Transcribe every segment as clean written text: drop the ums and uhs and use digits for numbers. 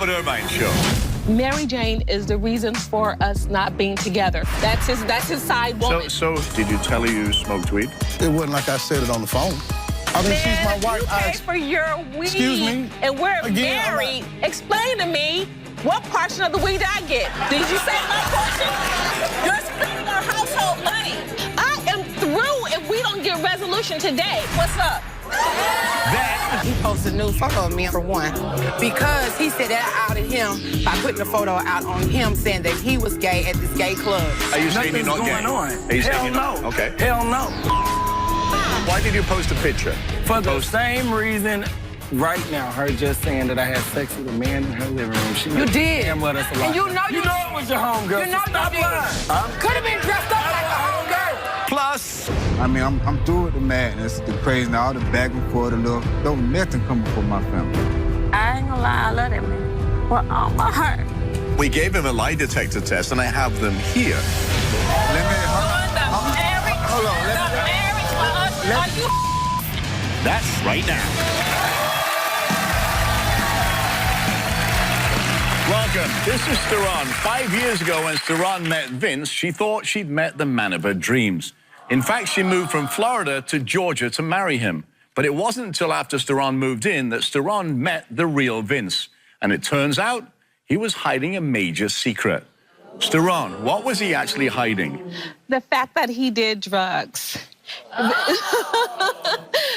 Irvine show. Mary Jane is the reason for us not being together. That's his side woman. So did you tell her you smoked weed? It wasn't like I said it on the phone. I mean, she's my wife. You pay for your weed. Excuse me? And we're Again, married. Explain to me, what portion of the weed I get? Did you say my portion? You're spending our household money. I am through if we don't get resolution today. What's up? He posted a new photo of me, for one, because he said that I outed him by putting a photo out on him saying that he was gay at this gay club. Are you saying you're not gay? Nothing's going on. Are you saying Hell you're not? no. Okay. Hell no. Why did you post a picture? For the same reason, right now, her just saying that I had sex with a man in her living room. She You did. Damn well that's a lie. And you know it was your homegirl. You know so stop you did. lying. Could have been dressed up like a homegirl. Plus, I mean, I'm through with the madness, the crazy, all the back and forth, the little, don't nothing come before my family. I ain't gonna lie, I love that man. With all my heart. we gave him a lie detector test, and I have them here. Let me, hold on, That's right now. Welcome. This is Steron. 5 years ago, when Steron met Vince, she thought she'd met the man of her dreams. In fact, she moved from Florida to Georgia to marry him. But it wasn't until after Steron moved in that Steron met the real Vince. And it turns out he was hiding a major secret. Steron, what was he actually hiding? The fact that he did drugs.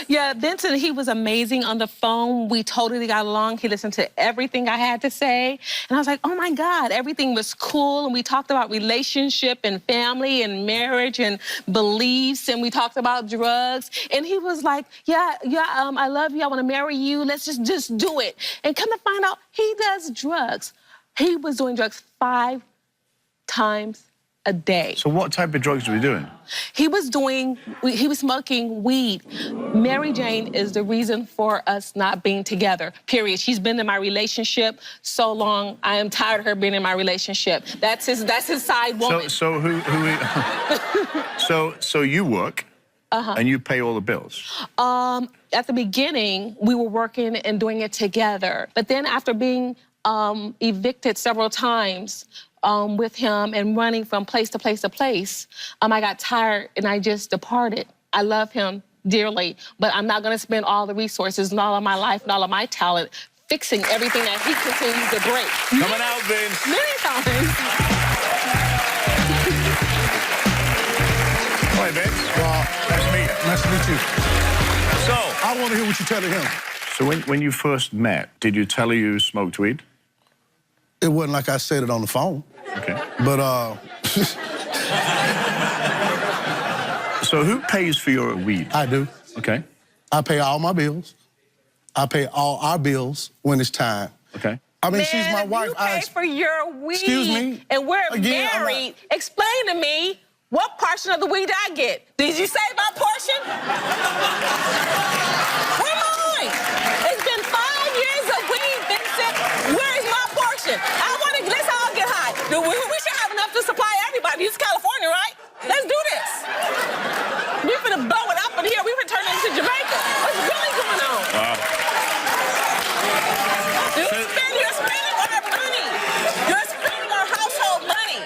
Yeah, Vincent, he was amazing on the phone. We totally got along. He listened to everything I had to say. And I was like, oh my God, everything was cool. And we talked about relationship and family and marriage and beliefs. And we talked about drugs. And he was like, yeah, I love you. I want to marry you. Let's just do it. And come to find out, he does drugs. He was doing drugs 5 times a day. So what type of drugs were we doing? He was smoking weed. Mary Jane is the reason for us not being together, period. She's been in my relationship so long. I am tired of her being in my relationship. That's his side woman. So you work, and you pay all the bills? At the beginning, we were working and doing it together. But then after being evicted several times, with him and running from place to place to place, I got tired and I just departed. I love him dearly, but I'm not gonna spend all the resources and all of my life and all of my talent fixing everything that he continues to break. Coming out, Vince. Many times. Hi, Vince. Nice to meet you. Nice to meet you. So, I want to hear what you're telling him. So when you first met, did you tell her you smoked weed? It wasn't like I said it on the phone. Okay. But, So who pays for your weed? I do. Okay. I pay all my bills. I pay all our bills when it's time. Okay. I mean, she's my wife. You pay for your weed. Excuse me? And we're Again, married. Explain to me, what portion of the weed I get? Did you say my portion? Where mine? It's been 5 years of weed, Vincent. Where is my portion? Let's all get high. We should have enough to supply everybody. This is California, right? Let's do this. We finna blow it up in here. We finna turn it into Jamaica. What's really going on? You're spending our money. You're spending our household money.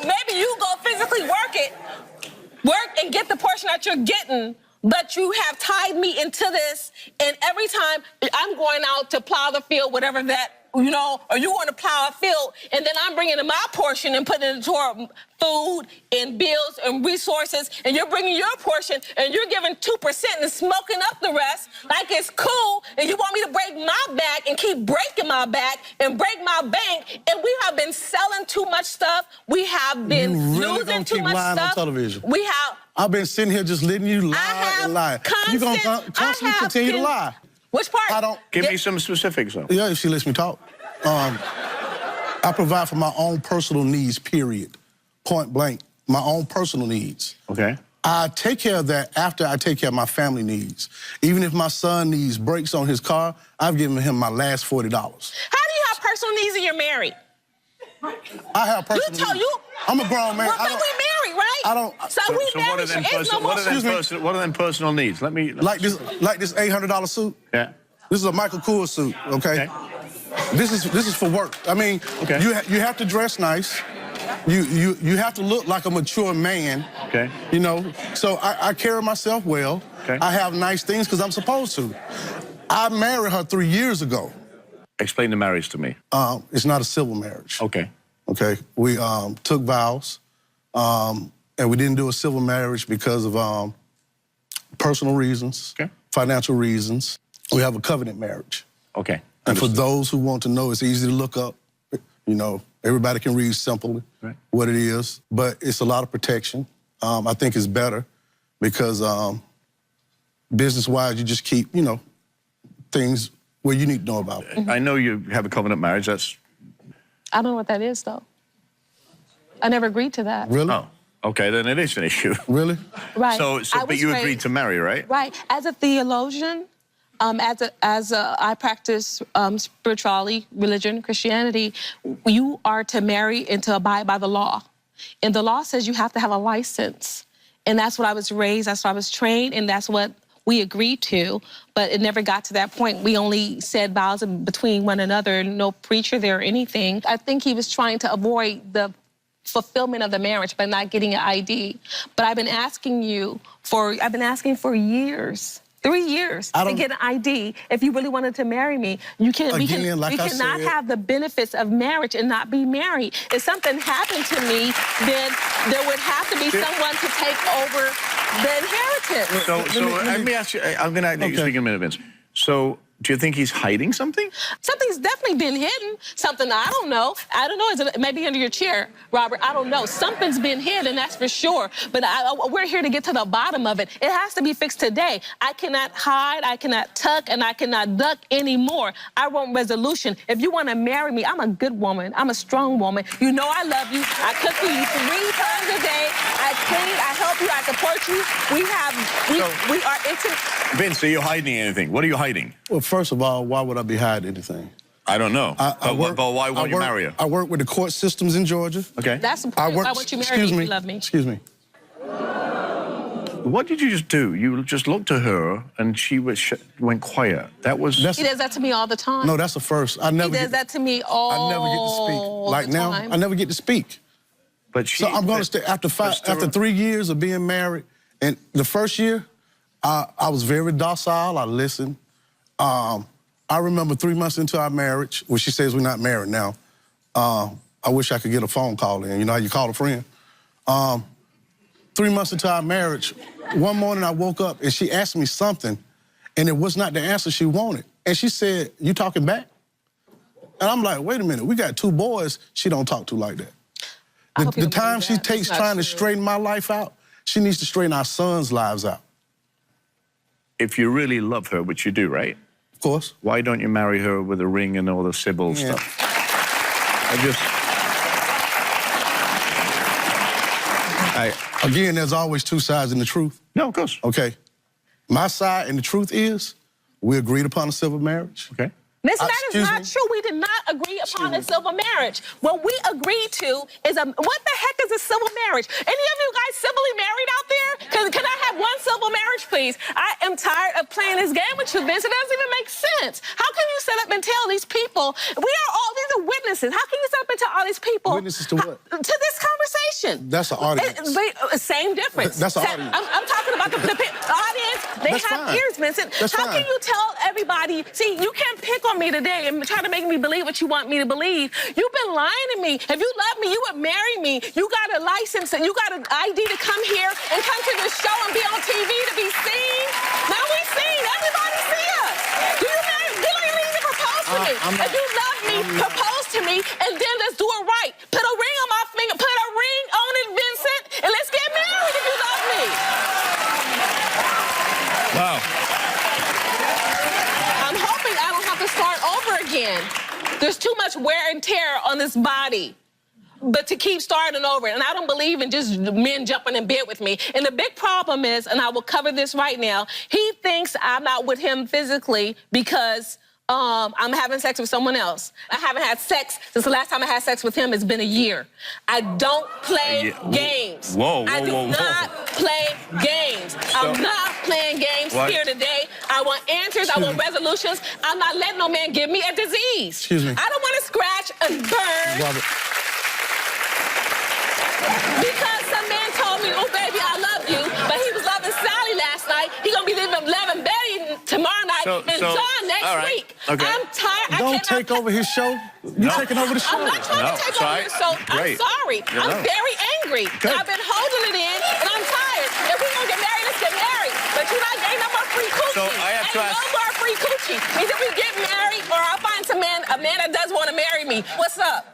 Maybe you go physically work and get the portion that you're getting, but you have tied me into this, and every time I'm going out to plow the field, whatever that, or you want to plow a field, and then I'm bringing in my portion and putting it toward food and bills and resources, and you're bringing your portion, and you're giving 2% and smoking up the rest like it's cool, and you want me to break my back and keep breaking my back and break my bank, and we have been selling too much stuff. We have been losing too much stuff. On television. We have. I've been sitting here just letting you lie and lie. You're going to constantly continue to lie. Which part? I don't. Give me some specifics, though. Yeah, if she lets me talk. I provide for my own personal needs, period. Point blank. My own personal needs. Okay. I take care of that after I take care of my family needs. Even if my son needs brakes on his car, I've given him my last $40. How do you have personal needs and you're married? I have personal needs. I'm a grown man. But we married, right? I don't. So we married. What are them personal needs? Let me. Like this $800 suit? Yeah. This is a Michael Kors suit, okay? This is for work. I mean, Okay. you have to dress nice. You have to look like a mature man. Okay. You know, so I carry myself well. Okay. I have nice things because I'm supposed to. I married her 3 years ago. Explain the marriage to me. It's not a civil marriage. Okay. Okay. We took vows, and we didn't do a civil marriage because of personal reasons, Okay. financial reasons. We have a covenant marriage. Okay. And for Understood. those who want to know, it's easy to look up. You know, everybody can read simply Right. what it is, but it's a lot of protection. I think it's better because business-wise, you just keep, you know, things where you need to know about. I know you have a covenant marriage. That's I don't know what that is, though. I never agreed to that. Really? oh, okay. Then it is an issue. Really? Right. So I but was you agreed raised- to marry, right? Right. As a theologian, I practice spirituality, religion, Christianity. You are to marry and to abide by the law. And the law says you have to have a license. And that's what I was raised, that's what I was trained, and that's what we agreed to. But it never got to that point. We only said vows between one another, no preacher there or anything. I think he was trying to avoid the fulfillment of the marriage by not getting an ID. But I've been asking for years. 3 years to get an ID if you really wanted to marry me. We cannot have the benefits of marriage and not be married. If something happened to me, then there would have to be someone to take over the inheritance. So let me ask you. I'm going to let you speak in a minute, Vince. So do you think he's hiding something? Something's definitely been hidden. Something I don't know. I don't know. Is it maybe under your chair, Robert? I don't know. Something's been hidden, that's for sure. But we're here to get to the bottom of it. It has to be fixed today. I cannot hide, I cannot tuck, and I cannot duck anymore. I want resolution. If you want to marry me, I'm a good woman. I'm a strong woman. You know I love you. I cook for you 3 times a day. I clean, I help you, I support you. We are intimate. Vince, are you hiding anything? What are you hiding? Well, first of all, why would I be hiding anything? I don't know. But why won't you marry her? I work with the court systems in Georgia. Okay. That's the point. Why won't you marry me if you love me? Excuse me. What did you just do? You just looked at her and she went quiet. That was... He does that to me all the time. No, that's the first. He does that to me all I never get to speak. Like the now, time. I never get to speak. But So I'm going to stay after 3 years of being married. And the first year, I was very docile. I listened. I remember 3 months into our marriage, well, she says we're not married now. I wish I could get a phone call in. You know how you call a friend? 3 months into our marriage, one morning I woke up and she asked me something, and it was not the answer she wanted. And she said, "You talking back?" And I'm like, wait a minute, we got 2 boys she don't talk to like that. The time she takes trying to straighten my life out, she needs to straighten our sons' lives out. If you really love her, which you do, right? Of course. Why don't you marry her with a ring and all the Sybil stuff? Again, there's always 2 sides in the truth. No, of course. Okay. My side and the truth is, we agreed upon a civil marriage. Okay. Listen, that is not true. We did not agree upon a civil marriage. What we agreed to is what the heck is a civil marriage? Any of you guys civilly married out there? Can I have one civil marriage, please? I am tired of playing this game with you, Vince. It doesn't even make sense. How can you sit up and tell these people, these are witnesses. How can you sit up and tell all these people? Witnesses to what? To this conversation. That's an audience. Same difference. That's an audience. I'm talking about the audience. They have ears, Vincent. How can you tell everybody? See, you can't pick on me today and try to make me believe what you want me to believe. You've been lying to me. If you love me, you would marry me. You got a license and you got an ID to come here and come to this show and be on TV to be seen. Now we seen. Everybody see us. Do you really need to propose to me? If you love me, propose to me, and then let's do it right. Put a ring on my finger. Put a ring on it, Vincent, and let's get married if you love me. Wow. I'm hoping I don't have to start over again. There's too much wear and tear on this body. But to keep starting over, and I don't believe in just men jumping in bed with me. And the big problem is, and I will cover this right now, he thinks I'm not with him physically because I'm having sex with someone else. I haven't had sex since the last time I had sex with him. It's been a year. I don't play games. Whoa, I do not play games. I'm not playing games here today. I want answers. I want resolutions. I'm not letting no man give me a disease. Excuse me. I don't want to scratch and burn. Robert. Because some man told me, oh, baby, I love you, but he was loving Sally last night. He gonna be loving Betty tomorrow night and John next week. Okay. I'm tired. Don't take over his show. You're taking over the show. I'm not trying to take over his show. I'm sorry. I'm very angry. I've been holding it in, and I'm tired. If we're gonna get married, let's get married. But you're not getting no more free coochie. So I have to ask. No more free coochie. Either we get married, or I'll find a man that does want to marry me. What's up?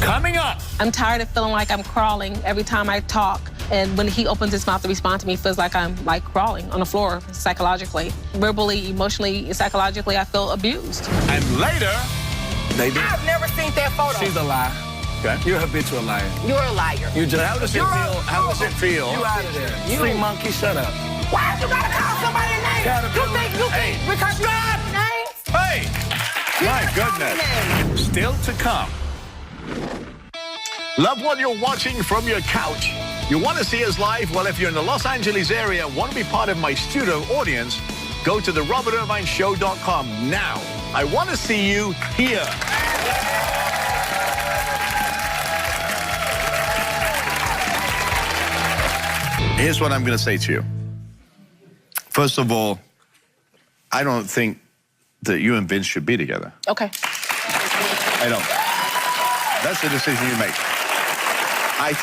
Coming up. I'm tired of feeling like I'm crawling every time I talk. And when he opens his mouth to respond to me, it feels like I'm like crawling on the floor psychologically. Verbally, emotionally, psychologically, I feel abused. And later, they do. I've never seen that photo. She's a lie. Okay. You're a habitual liar. You're a liar. You just. How does it feel? How does it feel? You out of there. Free monkey, shut up. Why you gotta call somebody's name? You think because you have names? Hey! My goodness. Still to come. Love what you're watching from your couch. You want to see us live? Well, if you're in the Los Angeles area and want to be part of my studio audience, go to therobertirvineshow.com now. I want to see you here. Here's what I'm going to say to you. First of all, I don't think that you and Vince should be together. Okay. I don't. That's the decision you make. I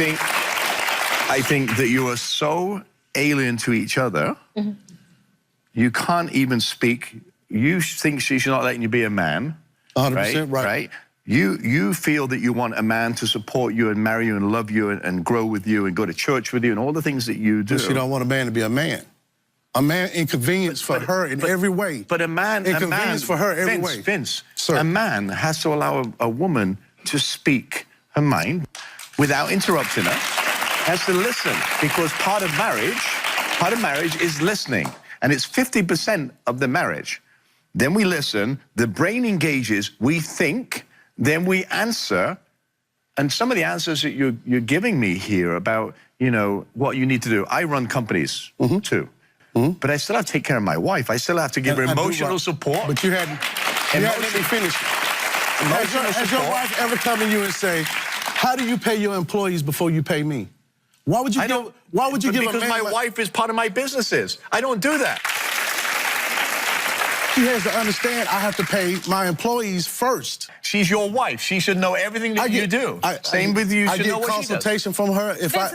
think that you are so alien to each other, you can't even speak. You think she's not letting you be a man. 100% right. You feel that you want a man to support you and marry you and love you and grow with you and go to church with you and all the things that you do. But she don't want a man to be a man. A man inconvenience for her in every way. But a man... Inconvenience for her every way. Vince, Sir. A man has to allow a woman to speak her mind without interrupting her, has to listen, because part of marriage is listening, and it's 50% of the marriage. Then we listen, the brain engages, we think, then we answer, and some of the answers that you're giving me here about, you know, what you need to do. I run companies too, but I still have to take care of my wife. I still have to give her emotional support. But you hadn't let me finish. Has your wife ever come to you and say, how do you pay your employees before you pay me? Why would you give a man... Because my wife is part of my businesses. I don't do that. She has to understand I have to pay my employees first. She's your wife. She should know everything that you do. Same with you. I get consultation from her. If I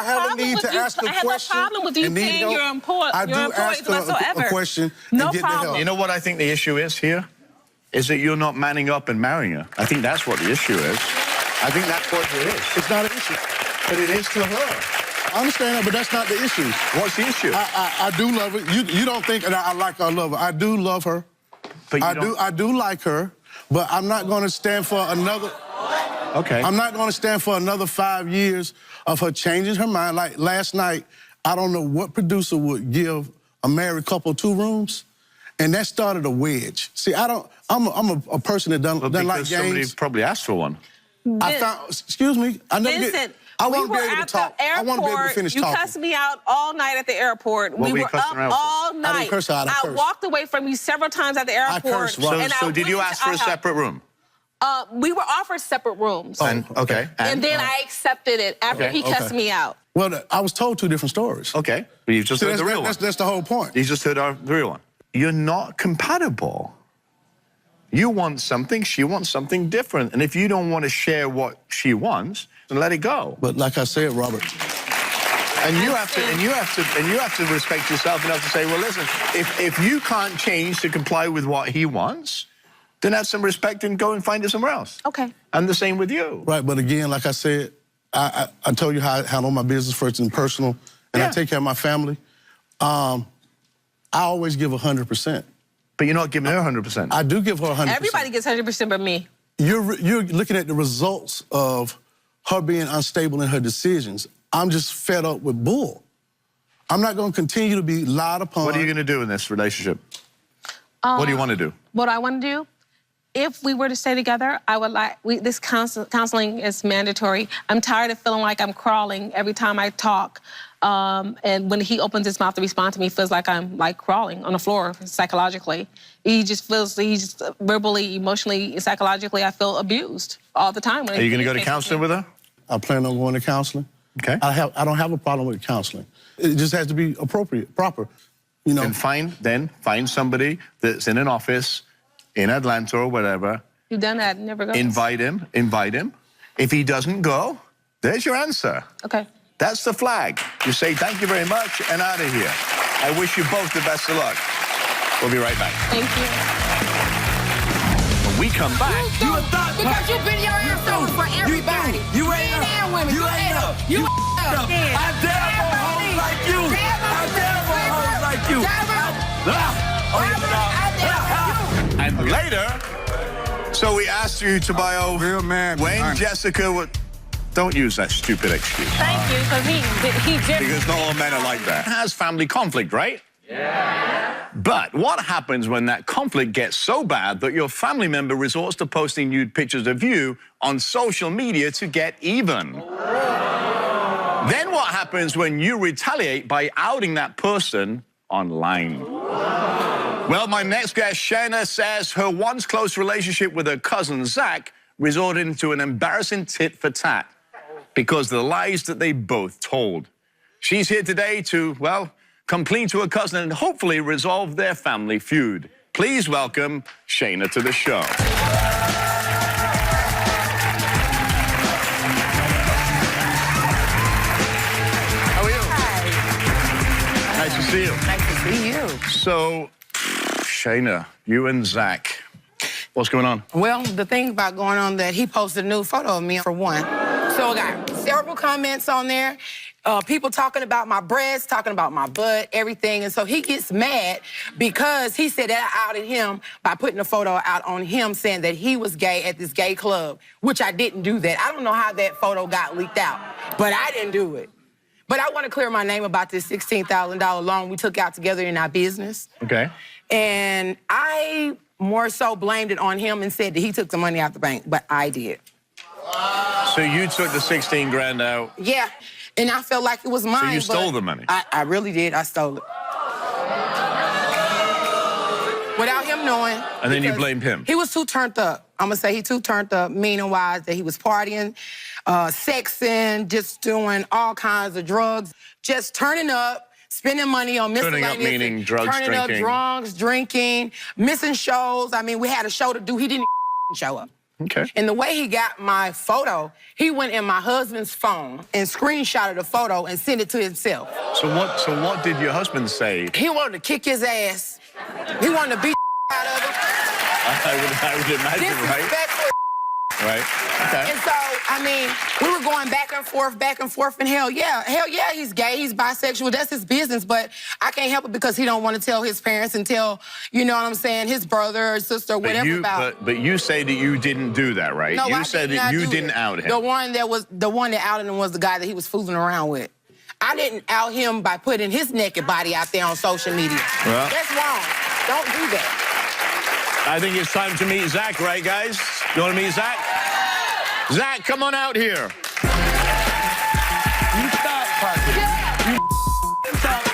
have a need to ask a question, I have no problem with you paying your employees whatsoever. A question no and get the problem. help. You know what I think the issue is here? Is that you're not manning up and marrying her. I think that's what the issue is. I think that's what it is. It's not an issue. But it is to her. I understand that, but that's not the issue. What's the issue? I do love her. You don't think that I like her or love her. I do love her. But I do like her, but I'm not going to stand for another... Okay. I'm not going to stand for another 5 years of her changing her mind. Like last night, I don't know what producer would give a married couple 2 rooms, and that started a wedge. See, I'm a person that doesn't like games. Somebody probably asked for one. Excuse me. Vincent, I we want to were be able to at talk. the airport. I want to be able to finish talking. You cussed me out all night at the airport. What we were up all I night. didn't curse her out. I walked away from you several times at the airport. cursed, Rob. So did you ask for a separate room? We were offered separate rooms. Okay. And then I accepted it after he cussed me out. Well, I was told 2 different stories. Okay. But you've just heard the real one. That's the whole point. You just heard the real one. You're not compatible. You want something, she wants something different. And if you don't want to share what she wants, then let it go. But like I said, Robert, and you have to respect yourself enough to say, well, listen, if you can't change to comply with what he wants, then have some respect and go and find it somewhere else. Okay. And the same with you. Right, but again, like I said, I told you how I handle my business first and personal, and I take care of my family. I always give 100%. But you're not giving her 100%. I do give her 100%. Everybody gets 100% but me. You're looking at the results of her being unstable in her decisions. I'm just fed up with bull. I'm not going to continue to be lied upon. What are you going to do in this relationship? What do you want to do? What I want to do? If we were to stay together, I would like, this counseling is mandatory. I'm tired of feeling like I'm crawling every time I talk. And when he opens his mouth to respond to me, it feels like I'm like crawling on the floor psychologically. He just feels, he's just verbally, emotionally, psychologically, I feel abused all the time. Are you going to go to counseling with her? I plan on going to counseling. Okay. I don't have a problem with counseling. It just has to be appropriate, proper. You know. And find somebody that's in an office in Atlanta or whatever. You've done that, never goes. Invite him. If he doesn't go, there's your answer. Okay. That's the flag. You say thank you very much and out of here. I wish you both the best of luck. We'll be right back. Thank you. When we come back, Because you've been your ass over for everybody. You ain't Men and women. You ain't up. You up. I dare for hoes like you. I dare for hoes like you. and later, so we asked you to bio Real man. when Jessica would. Don't use that stupid excuse. Thank you, because he just... Because not all men are like that. It has family conflict, right? Yeah. But what happens when that conflict gets so bad that your family member resorts to posting nude pictures of you on social media to get even? Then what happens when you retaliate by outing that person online? Well, my next guest, Shayna, says her once close relationship with her cousin, Zach, resorted into an embarrassing tit-for-tat because of the lies that they both told. She's here today to, well, come clean to her cousin and hopefully resolve their family feud. Please welcome Shayna to the show. How are you? Hi. Nice to see you. Nice to see you. So, Shayna, you and Zach, what's going on? Well, the thing about going on that he posted a new photo of me, for one. So I got several comments on there. People talking about my breasts, talking about my butt, everything. And so he gets mad because he said that I outed him by putting a photo out on him saying that he was gay at this gay club, which I didn't do that. I don't know how that photo got leaked out, but I didn't do it. But I want to clear my name about this $16,000 loan we took out together in our business. Okay. And I more so blamed it on him and said that he took the money out the bank, but I did. So you took the 16 grand out. Yeah, and I felt like it was mine. So you stole the money? I really did. I stole it. Without him knowing. And then you blamed him? He was too turned up. I'm going to say he too turned up, meaning-wise, that he was partying, sexing, just doing all kinds of drugs, just turning up, spending money on miscellaneous. Turning up meaning drugs, turning drinking. Turning up drunks, drinking, missing shows. I mean, we had a show to do. He didn't show up. Okay. And the way he got my photo, he went in my husband's phone and screenshotted the photo and sent it to himself. So what did your husband say? He wanted to kick his ass. He wanted to beat out of him. I would imagine, right? Disrespectful. Right. Okay. And so, I mean, we were going back and forth, and hell yeah, he's gay, he's bisexual, that's his business, but I can't help it because he don't want to tell his parents and tell, you know what I'm saying, his brother or sister or whatever But you say that you didn't do that, right? No, you said that you didn't out him. The one that outed him was the guy that he was fooling around with. I didn't out him by putting his naked body out there on social media. Well, that's wrong. Don't do that. I think it's time to meet Zach, right, guys? You want to meet Zach? Zach, come on out here. You stop, Parker. Yeah. You stop.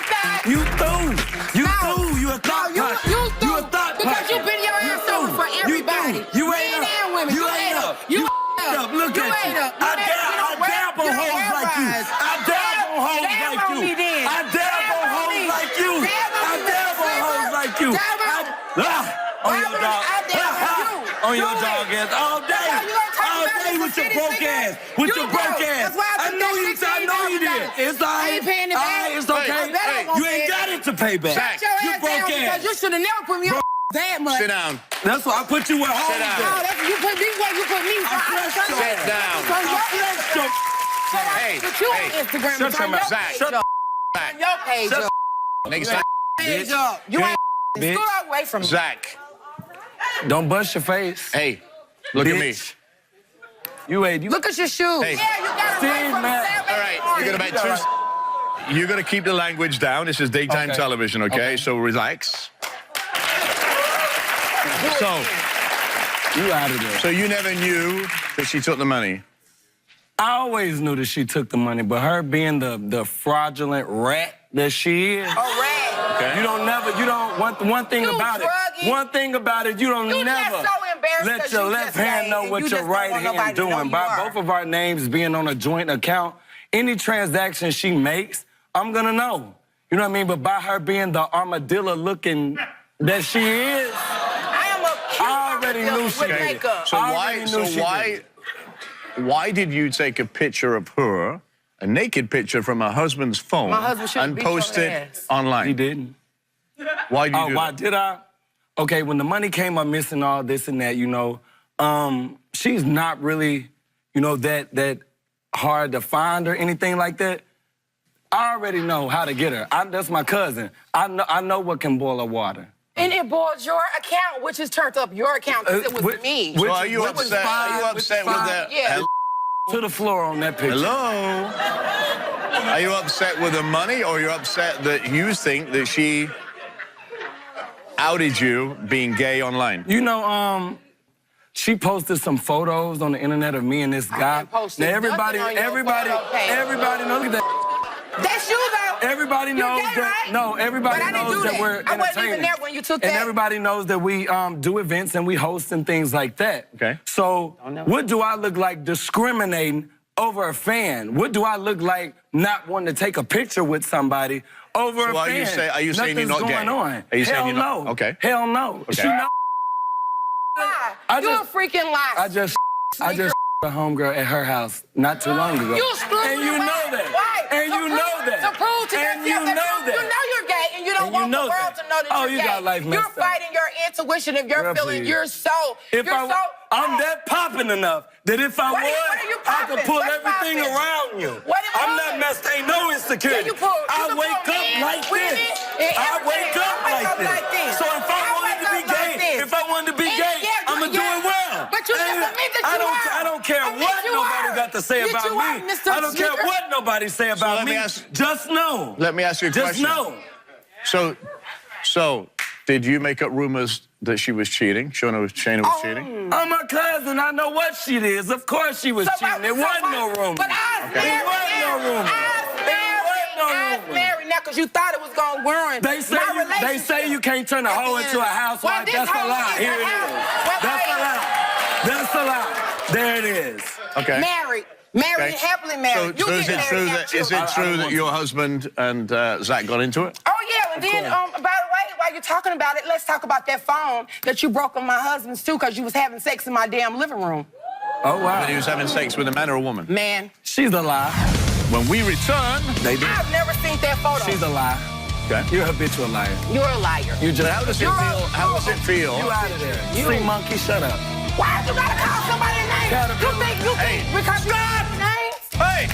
You a thought pocket. You a thought because pocket. you been your ass over for everybody. You ain't Men up. and women. You ain't up. You up. Look you at ain't you. up. I dare for hoes like you. I dare for hoes like you. I dare for hoes like you. I dare for hoes like you. On your dog. On your dog ass all day. All day with your broke ass. With your broke ass. I know you did. It's all right. It's okay. You ain't got it to pay back. Zach, you broke ass. You should have never put me on that much. Sit down. That's why I put you at home. Sit down. No, that's you put me where you put me. Sit down. Hey, Put you on Instagram. Shut your mouth. Zach. Shut your page up. Nigga, Zach. Page up. You ain't Bitch. scoot away from me. Zach. Don't bust your face. Hey, look at me. Bitch. You ain't. Look at your shoes. Hey. Yeah, you got it right from man. 7 All right, you're gonna keep the language down. This is daytime Okay. television, okay? So relax. So You out of there. you never knew that she took the money? I always knew that she took the money, but her being the fraudulent rat that she is. A rat. Okay. You don't, one thing about it, you don't You never just so embarrassed let 'cause your you left just hand gay know and what you your just don't right want nobody hand to know doing. you By are. both of our names being on a joint account, any transaction she makes, I'm gonna know. You know what I mean? But by her being the armadillo-looking that she is, I am a cute I already knew she with did it. makeup. So I already knew she did it. why did you take a picture of her, a naked picture from her husband's phone, My husband shouldn't and beat post your it ass. online? He didn't. Why did you do Why that? did I? Okay, when the money came up missing, all this and that, you know, she's not really, you know, that hard to find or anything like that. I already know how to get her. That's my cousin. I know what can boil her water. And it boils your account, which has turned up your account because it was me. So are you upset? Are you upset with the... Yeah. To the floor on that picture. Hello? Are you upset with the money, or you're upset that you think that she outed you being gay online? You know, she posted some photos on the internet of me and this guy. didn't post Now nothing everybody on your photo page. everybody knows that. That's you, though. Everybody You knows gay, that. right? No, everybody But I didn't knows do that that. we're I wasn't even entertaining. there when you took And that. everybody knows that we do events and we host and things like that. Okay. So what do I look like discriminating over a fan? What do I look like not wanting to take a picture with somebody over a So fan? are you saying you're not Nothing's gay? going on. Are you Hell saying you're not? no. Okay. Hell no. Okay. She know. You're a freaking liar. I just a homegirl at her house not too long ago. You screwed And you him know up. that. Right. And you know that. To prove to And yourself you that know that. you know you're gay and you don't And you want know the world that. to know that Oh, you're you gay. got life You're messed up. fighting your intuition if you're Girl, feeling please. you're so I'm that popping enough that if I What are was, you I could popping? pull What's everything popping? around you. What am I I'm not doing? messed, ain't no insecurity. Yeah, you pull- I you wake pull up men, like women, this. and I everything. wake up I wake like up this. like this. So if I I wanted to be wake up like gay, this. if I wanted to be And gay, yeah, I'm doing well. But you just And admit that you are. I don't care Admit what you nobody are. got to say Admit about you me. are, Mr. I don't care Sneaker. what nobody say about let me me. ask- Just know. Let me ask you a Just question. know. So, did you make up rumors that she was cheating? Shayna was cheating? I'm my cousin. I know what she is. Of course she was cheating. There wasn't no rumor. But I was married. There wasn't no rumor. I was married now because you thought it was going to ruin They say you can't turn a hoe into a housewife. this That's a hoe lie. is Here a it is. house. Well, That's a lie. That's a lie. There it is. Okay. Married, happily married. So is it true that your husband and Zach got into it? Oh, yeah, and then, by the way, while you're talking about it, let's talk about that phone that you broke on my husband's, too, because you was having sex in my damn living room. Oh, wow. That he was having sex with a man or a woman? Man. She's a lie. When we return... They did. I've never seen that photo. She's a lie. Okay. You're a habitual liar. You're a liar. You just. How does it feel? How does it feel? You out of there. Sea monkey, shut up. Why you gotta call somebody's name? You think because you know names? Hey!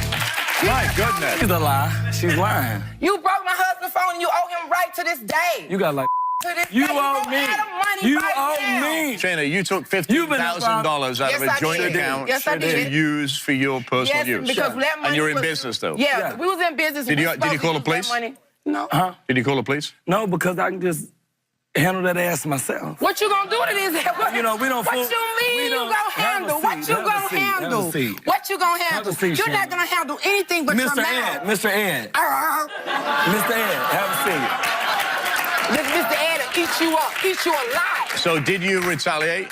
My goodness. She's a lie. She's lying. You broke my husband's phone and you owe him right to this day. You got like. To this You day, owe owe me. Adam money You right owe now. me. Shayna, you took You've been $15,000 out Yes, of a I joint did. account Yes, I to did. use for your personal Yes, use. because that money And you're in was- business, though? Yeah, we was in business. Did We you supposed to call the use that police? money. No. Huh? Did you call the police? No, because I can just handle that ass myself. What you gonna do to this? You know, we don't What fool- you mean we you don't- gonna have a handle? What seat, you have a gonna seat, have a handle? seat. What you gonna handle? seat, You're not Shayna. gonna handle anything but your Mr. Ed, mouth. Mr. Ed. Mr. Ed, have a seat. Mr. Ed will eat you up, eat you alive. So did you retaliate?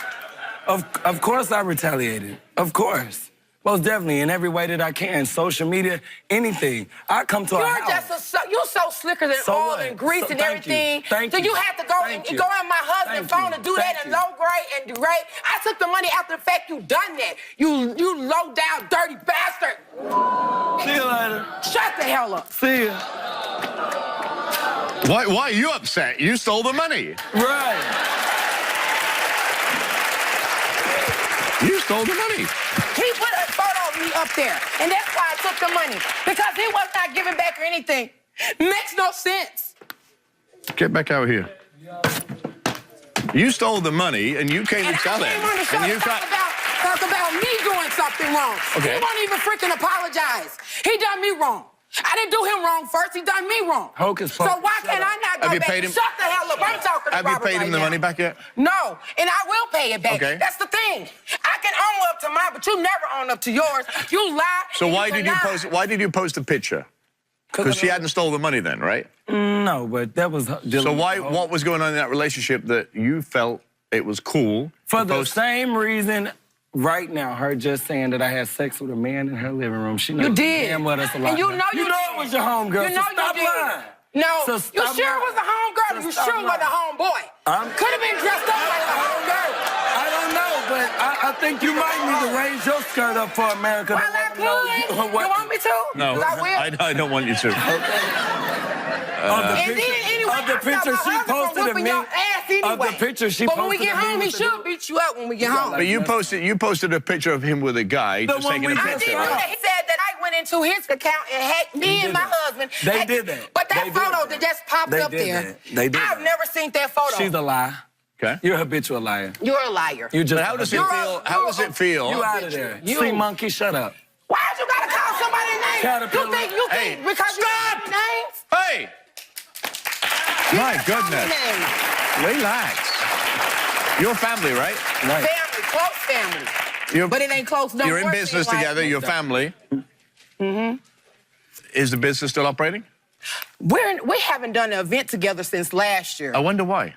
Of course I retaliated. Of course. Most definitely, in every way that I can. Social media, anything. I come to a You're house. you're so slicker than So oil what? and grease So and thank you. everything. Thank so you. you have to go Thank and you. go on my husband's Thank phone you. and do that Thank in you. low grade and grade. I took the money after the fact you done that. You low down dirty bastard. See you later. Shut the hell up. See ya. Why are you upset? You stole the money. Right. You stole the money. He put a photo of me up there, and that's why I took the money. Because he was not giving back or anything. Makes no sense. Get back out here. You stole the money and you came And to tell I him. came on the show And to you talk about me doing something wrong. Okay. He won't even freaking apologize. He done me wrong. I didn't do him wrong first. He done me wrong. Hocus So pocus. why can't I not go Have you back? paid him- Shut the hell up. I'm talking to Have you Robert paid him right the now. money back yet? No, and I will pay it back. Okay. That's the thing. I can own a up to mine, but you never own up to yours. You lie. So why did you post a picture? Because she hadn't stole the money then, right? No, but that was... So what was going on in that relationship that you felt it was cool? For the same reason, right now, her just saying that I had sex with a man in her living room. She knows damn well that's a lie. And you know it was your homegirl, You know so stop lying. No, So you stop sure lying. it was a homegirl? You sure it was a homeboy? Could have been dressed up like a homegirl. I don't know, but I think you might need to raise your skirt up for America. Well, I could. You want me to? No, I will. I don't want you to. Of the picture she posted of me. Of the picture she posted. But when we get home, he should beat you up when we get home. But you posted a picture of him with a guy just taking a I picture. didn't do that. He said that I went into his account and hacked me and my husband. They did that. But that photo that just popped up there, I've never seen that photo. She's a lie. Okay. You're a habitual liar. You're a liar. You just. But how does it feel? How does it feel? You out of there. Sea monkey, shut up. Why'd you gotta call somebody's name? Caterpillar. You think because you know names? Hey! My goodness. Relax. Your family, right? Family, close family. But it ain't close. Don't You're in business together, your family. Mm-hmm. Is the business still operating? We haven't done an event together since last year. I wonder why.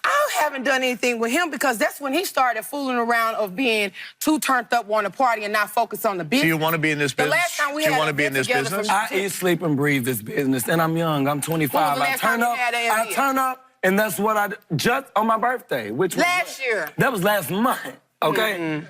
I haven't done anything with him because that's when he started fooling around of being too turned up on the party and not focused on the business. Do you want to be in this business? The last time we Do you had want to be in this business? I eat, sleep, and breathe this business, and I'm young. I'm 25. I turn up, and that's what I do. Just on my birthday, which was last year. That was last month. Okay. Mm-hmm.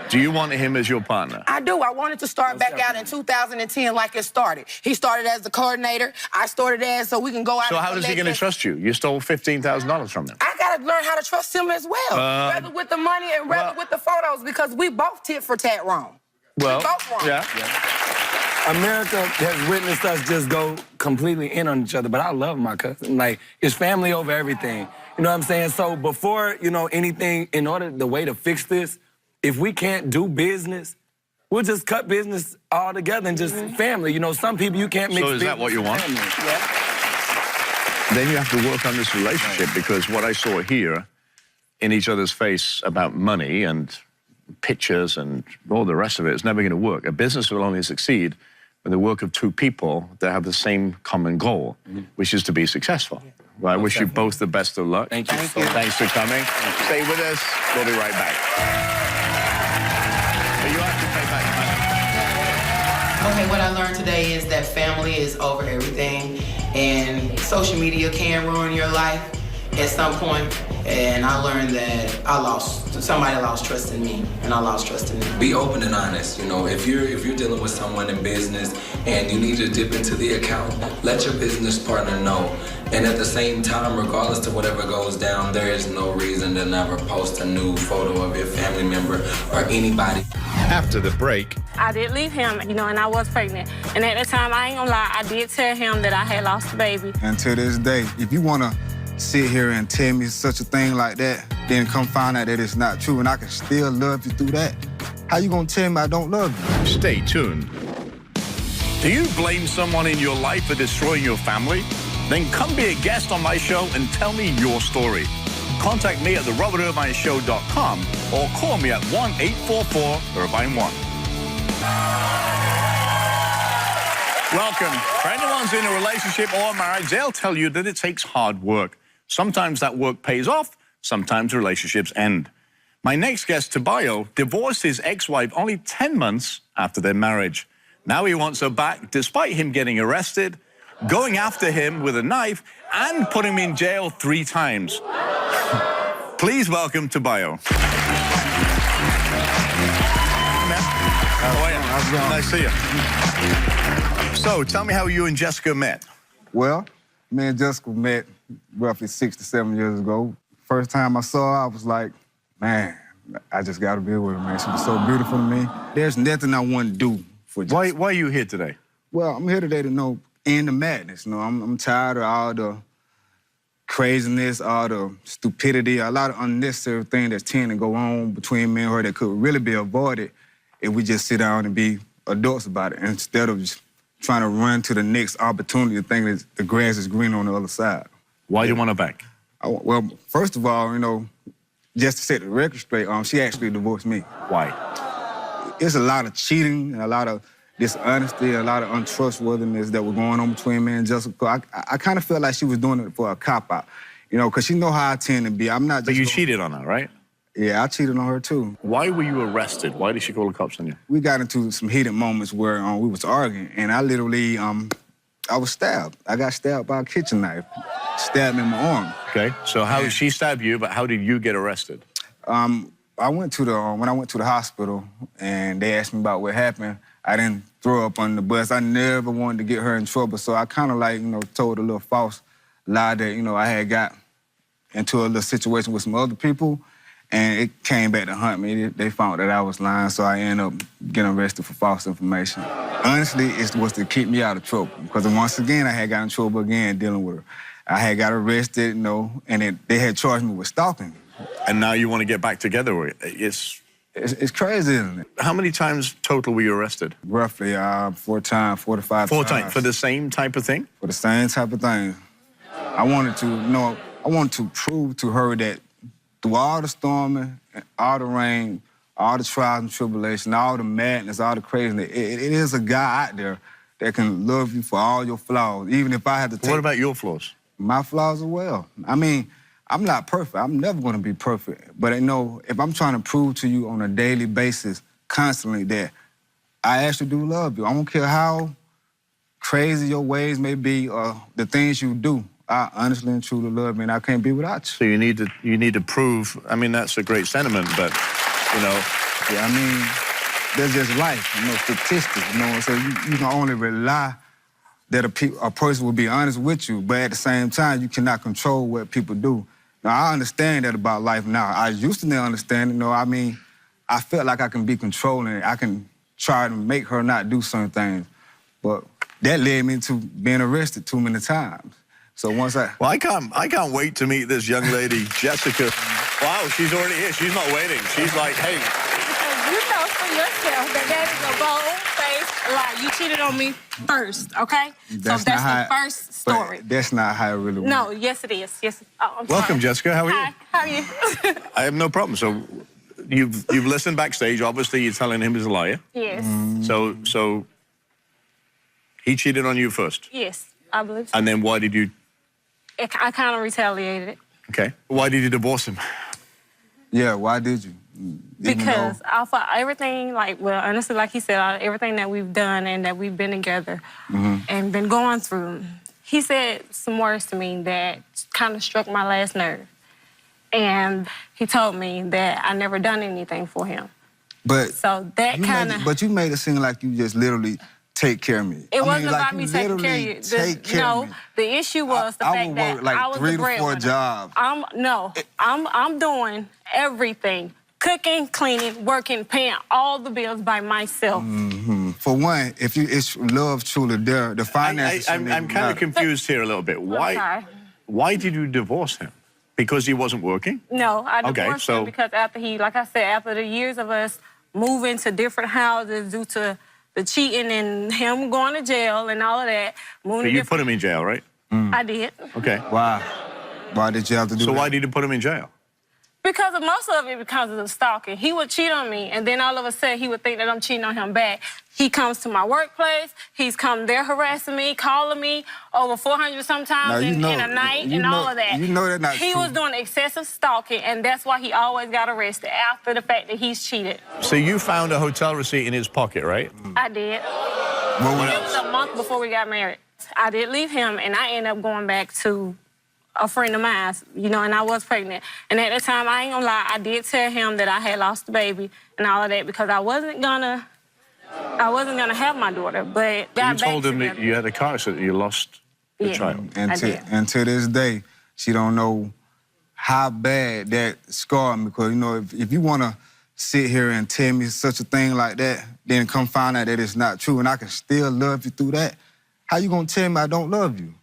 Do you want him as your partner? I do. I wanted to start back out in 2010 like it started. He started as the coordinator. I started as so we can go out. So how is he going to trust you? You stole $15,000 from him. I got to learn how to trust him as well. Rather with the money and rather with the photos because we both tit for tat wrong. Well, we both wrong. Yeah. America has witnessed us just go completely in on each other, but I love my cousin. Like, it's family over everything. You know what I'm saying? So before, anything, the way to fix this, if we can't do business, we'll just cut business altogether and just family. Some people you can't mix business. So is that what you want? Yeah. Then you have to work on this relationship because what I saw here in each other's face about money and pictures and all the rest of it is never going to work. A business will only succeed with the work of two people that have the same common goal, which is to be successful. Well, I wish you both the best of luck. Thank you. Thanks for coming. Stay with us. We'll be right back. You have to pay back money. Okay, what I learned today is that family is over everything, and social media can ruin your life at some point. And I learned that somebody lost trust in me, and I lost trust in them. Be open and honest. If you're dealing with someone in business and you need to dip into the account, let your business partner know. And at the same time, regardless of whatever goes down, there is no reason to never post a new photo of your family member or anybody. After the break, I did leave him, and I was pregnant. And at the time, I ain't gonna lie, I did tell him that I had lost the baby. And to this day, if you want to sit here and tell me such a thing like that, then come find out that it's not true and I can still love you through that, how you gonna tell me I don't love you? stay tuned. Do you blame someone in your life for destroying your family? Then come be a guest on my show and tell me your story. Contact me at therobertirvineshow.com or call me at 1-844-IRVINE1. Welcome. For anyone who's in a relationship or marriage, they'll tell you that it takes hard work. Sometimes that work pays off, sometimes relationships end. My next guest, Tabayo, divorced his ex-wife only 10 months after their marriage. Now he wants her back, despite him getting arrested, going after him with a knife, and putting him in jail 3 times. Please welcome Tabayo. How are you? How's it going? Nice to see you. So, tell me how you and Jessica met. Well, me and Jessica met roughly 6 to 7 years ago. First time I saw her, I was like, man, I just got to be with her, man. She was so beautiful to me. There's nothing I want to do for Jessica. Why are you here today? Well, I'm here today to end the madness. I'm tired of all the craziness, all the stupidity, a lot of unnecessary things that tend to go on between me and her that could really be avoided if we just sit down and be adults about it instead of just trying to run to the next opportunity to think that the grass is green on the other side. Why do you want her back? Well, first of all, just to set the record straight, she actually divorced me. Why? it's a lot of cheating and a lot of dishonesty, a lot of untrustworthiness that was going on between me and Jessica. I kind of felt like she was doing it for a cop-out, you know, because she know how I tend to be. I'm not just... But you cheated on her, right? Yeah, I cheated on her, too. Why were you arrested? Why did she call the cops on you? We got into some heated moments where we was arguing, and I literally, I was stabbed. I got stabbed by a kitchen knife. Stabbed me in my arm. Okay, so how she stabbed you, but how did you get arrested? I went to when I went to the hospital, and they asked me about what happened, I didn't throw up on the bus. I never wanted to get her in trouble, so I kind of like, you know, told a little false lie that, you know, I had got into a little situation with some other people, and it came back to hunt me. They found that I was lying, so I ended up getting arrested for false information. Honestly, it was to keep me out of trouble, because once again, I had got in trouble again dealing with her. I had got arrested, you know, and they had charged me with stalking. And now you want to get back together with it? It's crazy, isn't it? How many times total were you arrested? Roughly 4 times, 4 to 5 times. 4 times? For the same type of thing? For the same type of thing. I wanted to, you know, I wanted to prove to her that through all the storming, all the rain, all the trials and tribulations, all the madness, all the craziness, it is a guy out there that can love you for all your flaws, even if I had to take... What about your flaws? My flaws as well. I mean, I'm not perfect. I'm never going to be perfect. But, you know, if I'm trying to prove to you on a daily basis, constantly, that I actually do love you, I don't care how crazy your ways may be or the things you do, I honestly and truly love you, and I can't be without you. So you need to prove, I mean, that's a great sentiment, but, you know... Yeah, I mean, there's just life, you know, statistics, you know, so you can only rely that a person will be honest with you, but at the same time, you cannot control what people do. Now, I understand that about life now. I used to not understand it, you know, I mean, I felt like I can be controlling. I can try to make her not do certain things, but that led me to being arrested too many times. So once I... Well, I can't wait to meet this young lady, Jessica. Wow, she's already here. She's not waiting. She's like, hey. Because you know for yourself that is a bold-faced lie. You cheated on me first, okay? That's the first story. That's not how it really went. No, yes it is. Yes. Oh, I'm Welcome, sorry. Jessica. How are you? Hi, how are you? I have no problem. So you've listened backstage. Obviously, you're telling him he's a liar. Yes. So he cheated on you first? Yes, I believe so. And then why did you... I kind of retaliated. Okay. Why did you divorce him? Yeah, why did you? Because I thought everything, like, well, honestly, like he said, everything that we've done and that we've been together and been going through, he said some words to me that kind of struck my last nerve. And he told me that I never done anything for him. But so that kind of... But you made it seem like you just literally take care of me. It wasn't about me taking care of you. No, the issue was the fact that I was the breadwinner. I would work like 3 to 4 jobs. I'm doing everything. Cooking, cleaning, working, paying all the bills by myself. For one, if it's love truly there, the finances... I'm kind of confused here a little bit. Why did you divorce him? Because he wasn't working? No, I divorced him because after like I said, after the years of us moving to different houses due to the cheating and him going to jail and all of that. So you put him in jail, right? I did. Okay. Why? Why did you have to do that? So why did you put him in jail? Because of most of it because of the stalking. He would cheat on me, and then all of a sudden he would think that I'm cheating on him back. He comes to my workplace. He's come there harassing me, calling me over 400 sometimes in a night and all of that. You know that's not true. He was doing excessive stalking, and that's why he always got arrested after the fact that he's cheated. So you found a hotel receipt in his pocket, right? I did. What else? It was a month before we got married. I did leave him, and I ended up going back to a friend of mine, you know, and I was pregnant. And at the time, I ain't gonna lie, I did tell him that I had lost the baby and all of that because I wasn't gonna have my daughter, but you told him that you had a car accident, you lost the child. And to this day, she don't know how bad that scarred me, because, you know, if you wanna sit here and tell me such a thing like that, then come find out that it's not true and I can still love you through that, how you gonna tell me I don't love you?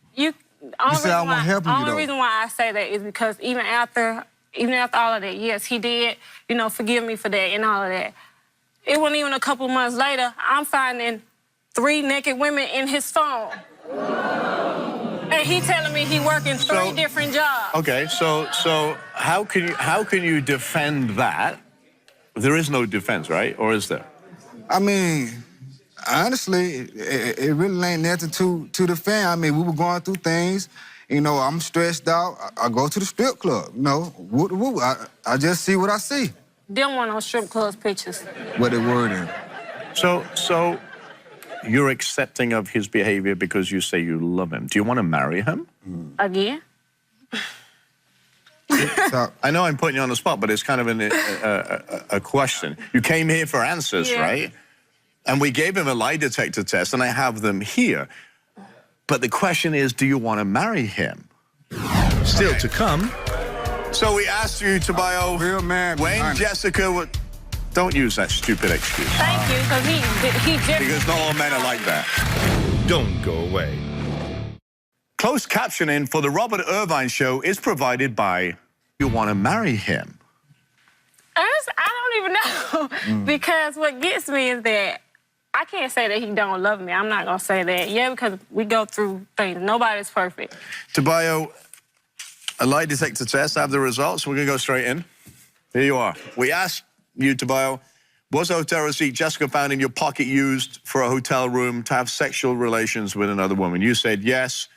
The only reason why I say that is because even after all of that, yes, he did, you know, forgive me for that and all of that. It wasn't even a couple of months later, I'm finding 3 naked women in his phone. And he telling me he working 3 different jobs. Okay, so how can you defend that? There is no defense, right? Or is there? I mean, honestly, it really ain't nothing to the fan. I mean, we were going through things. You know, I'm stressed out. I go to the strip club. You know, I just see what I see. Didn't want no strip clubs pictures. What they word in. So you're accepting of his behavior because you say you love him. Do you want to marry him? Again? I know I'm putting you on the spot, but it's kind of a question. You came here for answers, right? And we gave him a lie detector test, and I have them here. But the question is, do you want to marry him? Still to come. So we asked you, Tobias, real man, when Jessica would... Don't use that stupid excuse. Thank you, because he just... Because not all men are like that. Don't go away. Closed captioning for the Robert Irvine Show is provided by You Want to Marry Him. I don't even know. Because what gets me is that I can't say that he don't love me. I'm not going to say that. Yeah, because we go through things. Nobody's perfect. Tobias, a lie detector test. I have the results. We're going to go straight in. Here you are. We asked you, Tobias, was the hotel receipt Jessica found in your pocket used for a hotel room to have sexual relations with another woman? You said yes.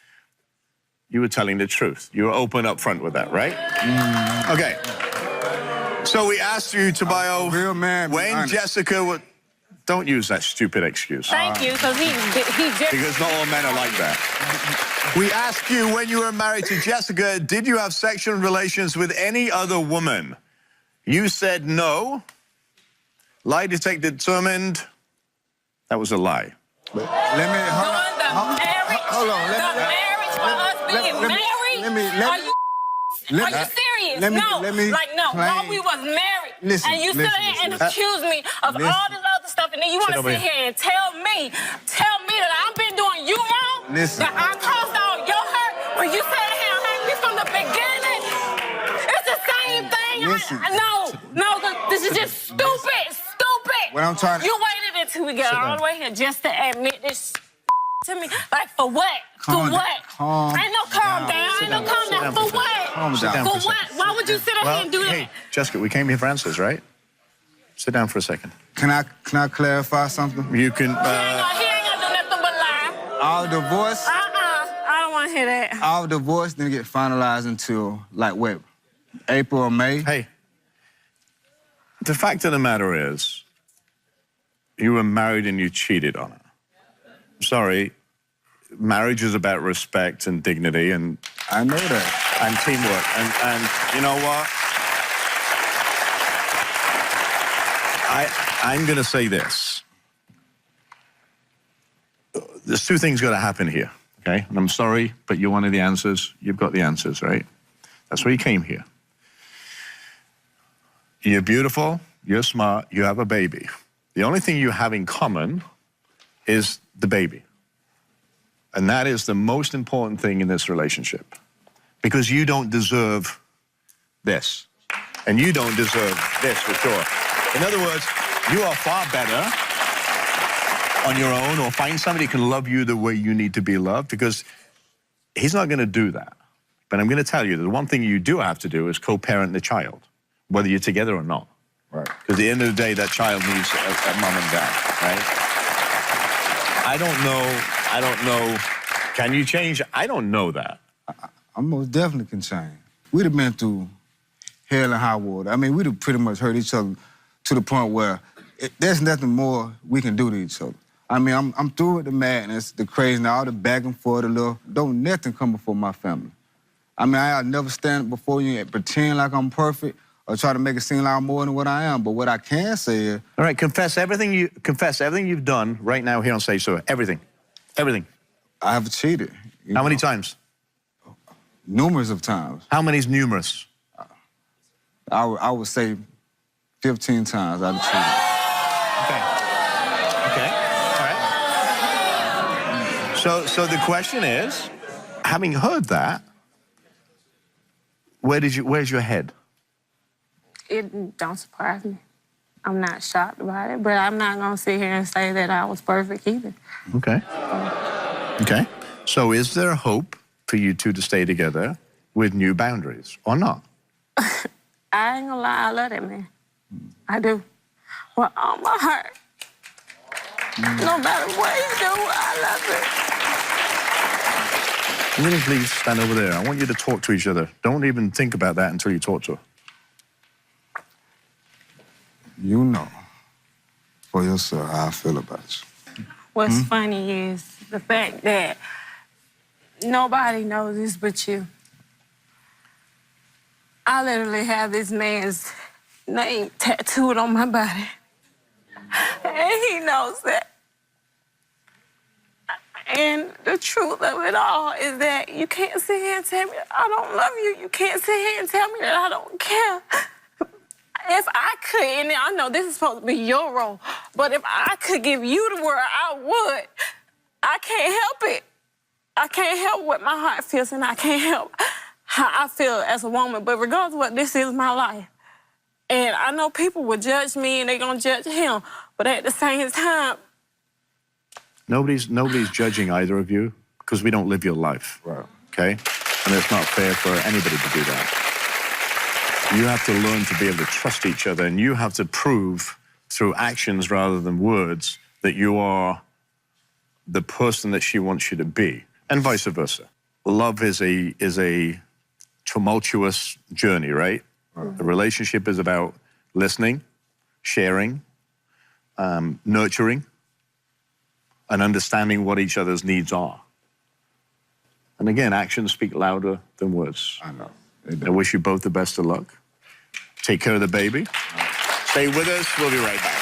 You were telling the truth. You were open up front with that, right? Okay. So we asked you, Tobias, real man, when Jessica would... Don't use that stupid excuse. Thank you, because he just... Because not all men are like that. We asked you, when you were married to Jessica, did you have sexual relations with any other woman? You said no. Lie detector determined that was a lie. Let me... Hold on. Are you serious? No. While we was married, and you sit here and accuse me of all this other stuff, and then you want to sit here and tell me that I've been doing you wrong? That I caused all your hurt when you sat here and hurt me from the beginning? It's the same thing. No, this is just stupid. What I'm trying to... You waited until we got all the way here just to admit this to me. Like, for what? Calm for what? Ain't no calm down. For what? Calm down. For what? Why would you sit here and do that? Hey, Jessica, we came here for answers, right? Sit down for a second. Can I clarify something? You can... He ain't gonna do nothing but lie. Our divorce... I don't want to hear that. Our divorce didn't get finalized until, like, what, April or May? Hey, the fact of the matter is, you were married and you cheated on her. Sorry, marriage is about respect and dignity, and I know that, and teamwork. And you know what? I'm going to say this. There's two things got to happen here, okay? And I'm sorry, but you're one of the answers. You've got the answers, right? That's why you came here. You're beautiful, you're smart, you have a baby. The only thing you have in common is the baby. And that is the most important thing in this relationship. Because you don't deserve this. And you don't deserve this for sure. In other words, you are far better on your own, or find somebody who can love you the way you need to be loved, because he's not going to do that. But I'm going to tell you that the one thing you do have to do is co-parent the child, whether you're together or not. Right. Because at the end of the day, that child needs a mom and dad, right? I don't know. Can you change? I don't know that. I most definitely can change. We'd have been through hell and high water. I mean, we'd have pretty much hurt each other to the point where there's nothing more we can do to each other. I mean, I'm through with the madness, the crazy, all the back and forth, the little... Don't nothing come before my family. I mean, I'll never stand before you and pretend like I'm perfect or try to make it seem like I'm more than what I am. But what I can say is... All right, confess everything you've done right now here on stage, sir. Everything. Everything. I have cheated. How many times? Numerous of times. How many is numerous? I would say 15 times I've cheated. Okay. All right. So the question is, having heard that, where's your head? It don't surprise me. I'm not shocked about it, but I'm not going to sit here and say that I was perfect either. Okay. Okay. So is there hope for you two to stay together with new boundaries or not? I ain't gonna lie, I love that man. I do. With all my heart. No matter what he do, I love it. I'm going to please stand over there. I want you to talk to each other. Don't even think about that until you talk to her. You know for yourself how I feel about you. What's funny is the fact that nobody knows this but you. I literally have this man's name tattooed on my body. And he knows that. And the truth of it all is that you can't sit here and tell me I don't love you. You can't sit here and tell me that I don't care. If I could, and I know this is supposed to be your role, but if I could give you the word, I would. I can't help it. I can't help what my heart feels, and I can't help how I feel as a woman. But regardless of what, this is my life. And I know people will judge me, and they're going to judge him. But at the same time... Nobody's judging either of you because we don't live your life, okay? And it's not fair for anybody to do that. You have to learn to be able to trust each other, and you have to prove through actions rather than words that you are the person that she wants you to be, and vice versa. Love is a tumultuous journey, right? The relationship is about listening, sharing, nurturing, and understanding what each other's needs are. And again, actions speak louder than words. I know. I wish you both the best of luck. Take care of the baby. Stay with us. We'll be right back.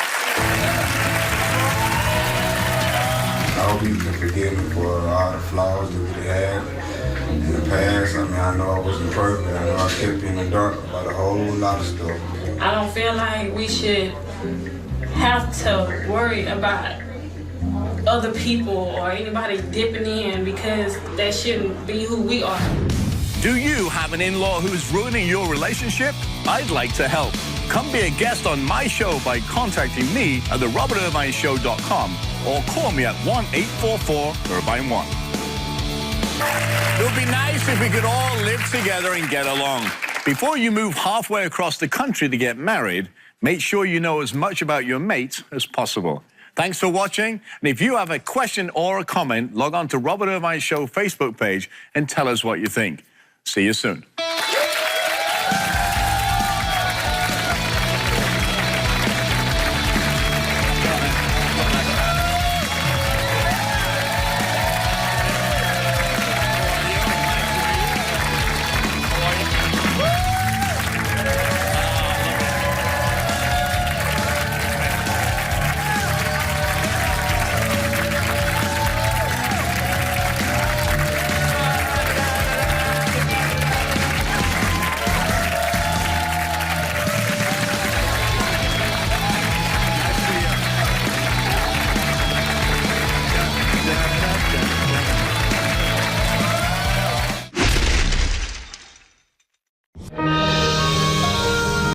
I hope you can forgive me for all the flaws that we had in the past. I mean, I know I wasn't perfect. I know I kept you in the dark about a whole lot of stuff. I don't feel like we should have to worry about other people or anybody dipping in because that shouldn't be who we are. Do you have an in-law who's ruining your relationship? I'd like to help. Come be a guest on my show by contacting me at therobertirvineshow.com or call me at 1-844-IRVINE1. It would be nice if we could all live together and get along. Before you move halfway across the country to get married, make sure you know as much about your mate as possible. Thanks for watching, and if you have a question or a comment, log on to Robert Irvine Show Facebook page and tell us what you think. See you soon.